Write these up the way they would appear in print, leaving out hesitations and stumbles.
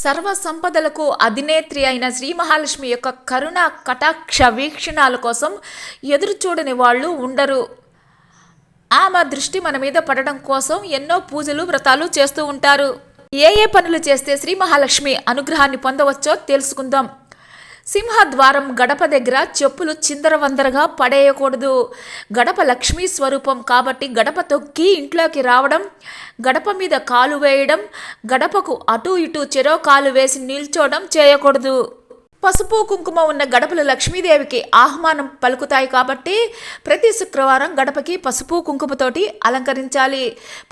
సర్వ సంపదలకు అధినేత్రి అయిన శ్రీ మహాలక్ష్మి యొక్క కరుణ కటాక్ష వీక్షణాల కోసం ఎదురు చూడని వాళ్ళు ఉండరు. ఆమె దృష్టి మన మీద పడడం కోసం ఎన్నో పూజలు వ్రతాలు చేస్తూ ఉంటారు. ఏ ఏ పనులు చేస్తే శ్రీ మహాలక్ష్మి అనుగ్రహాన్ని పొందవచ్చో తెలుసుకుందాం. సింహద్వారం గడప దగ్గర చెప్పులు చిందరవందరగా పడేయకూడదు. గడప లక్ష్మీ స్వరూపం కాబట్టి గడప తొక్కి ఇంట్లోకి రావడం, గడప మీద కాలు వేయడం, గడపకు అటూ ఇటూ చెరో కాలు వేసి నిల్చోవడం చేయకూడదు. పసుపు కుంకుమ ఉన్న గడపలు లక్ష్మీదేవికి ఆహ్వానం పలుకుతాయి కాబట్టి ప్రతి శుక్రవారం గడపకి పసుపు కుంకుమతోటి అలంకరించాలి.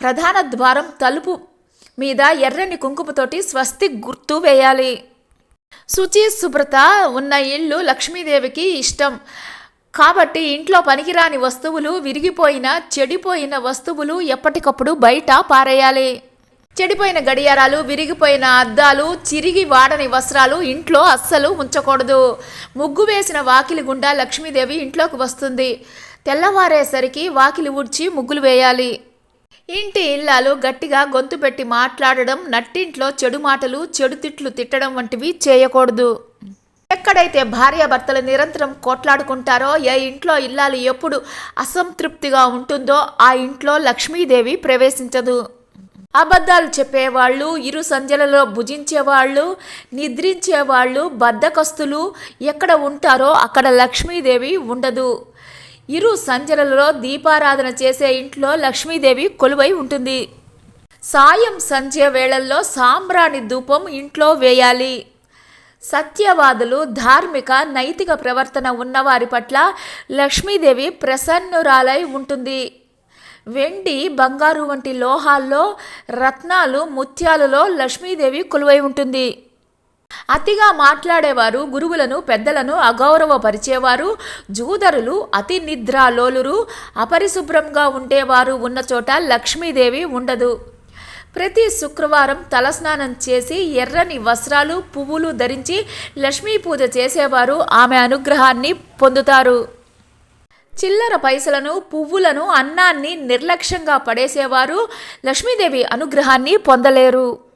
ప్రధాన ద్వారం తలుపు మీద ఎర్రని కుంకుమతోటి స్వస్తి గుర్తు వేయాలి. శుచి శుభ్రత ఉన్న ఇల్లు లక్ష్మీదేవికి ఇష్టం కాబట్టి ఇంట్లో పనికిరాని వస్తువులు, విరిగిపోయిన చెడిపోయిన వస్తువులు ఎప్పటికప్పుడు బయట పారేయాలి. చెడిపోయిన గడియారాలు, విరిగిపోయిన అద్దాలు, చిరిగి వాడని వస్త్రాలు ఇంట్లో అస్సలు ఉంచకూడదు. ముగ్గు వేసిన వాకిలి గుండా లక్ష్మీదేవి ఇంట్లోకి వస్తుంది. తెల్లవారేసరికి వాకిలి ఊడ్చి ముగ్గులు వేయాలి. ఇంటి ఇల్లాలు గట్టిగా గొంతు పెట్టి మాట్లాడడం, నట్టింట్లో చెడు మాటలు, చెడు తిట్లు తిట్టడం వంటివి చేయకూడదు. ఎక్కడైతే భార్యాభర్తలు నిరంతరం కొట్లాడుకుంటారో, ఏ ఇంట్లో ఇల్లాలు ఎప్పుడు అసంతృప్తిగా ఉంటుందో ఆ ఇంట్లో లక్ష్మీదేవి ప్రవేశించదు. అబద్ధాలు చెప్పేవాళ్ళు, ఇరు సంధ్యలలో భుజించేవాళ్ళు, నిద్రించేవాళ్ళు, బద్ధకస్తులు ఎక్కడ ఉంటారో అక్కడ లక్ష్మీదేవి ఉండదు. ఇరు సంధ్యలలో దీపారాధన చేసే ఇంట్లో లక్ష్మీదేవి కొలువై ఉంటుంది. సాయం సంధ్య వేళల్లో సాంబ్రాణి ధూపం ఇంట్లో వేయాలి. సత్యవాదులు, ధార్మిక నైతిక ప్రవర్తన ఉన్నవారి పట్ల లక్ష్మీదేవి ప్రసన్నురాలై ఉంటుంది. వెండి, బంగారు వంటి లోహాల్లో, రత్నాలు, ముత్యాలలో లక్ష్మీదేవి కొలువై ఉంటుంది. అతిగా మాట్లాడేవారు, గురువులను పెద్దలను అగౌరవపరిచేవారు, జూదరులు, అతి నిద్రాలోలురు, అపరిశుభ్రంగా ఉండేవారు ఉన్న చోట లక్ష్మీదేవి ఉండదు. ప్రతి శుక్రవారం తలస్నానం చేసి ఎర్రని వస్త్రాలు, పువ్వులు ధరించి లక్ష్మీ పూజ చేసేవారు ఆమె అనుగ్రహాన్ని పొందుతారు. చిల్లర పైసలను, పువ్వులను, అన్నాన్ని నిర్లక్ష్యంగా పడేసేవారు లక్ష్మీదేవి అనుగ్రహాన్ని పొందలేరు.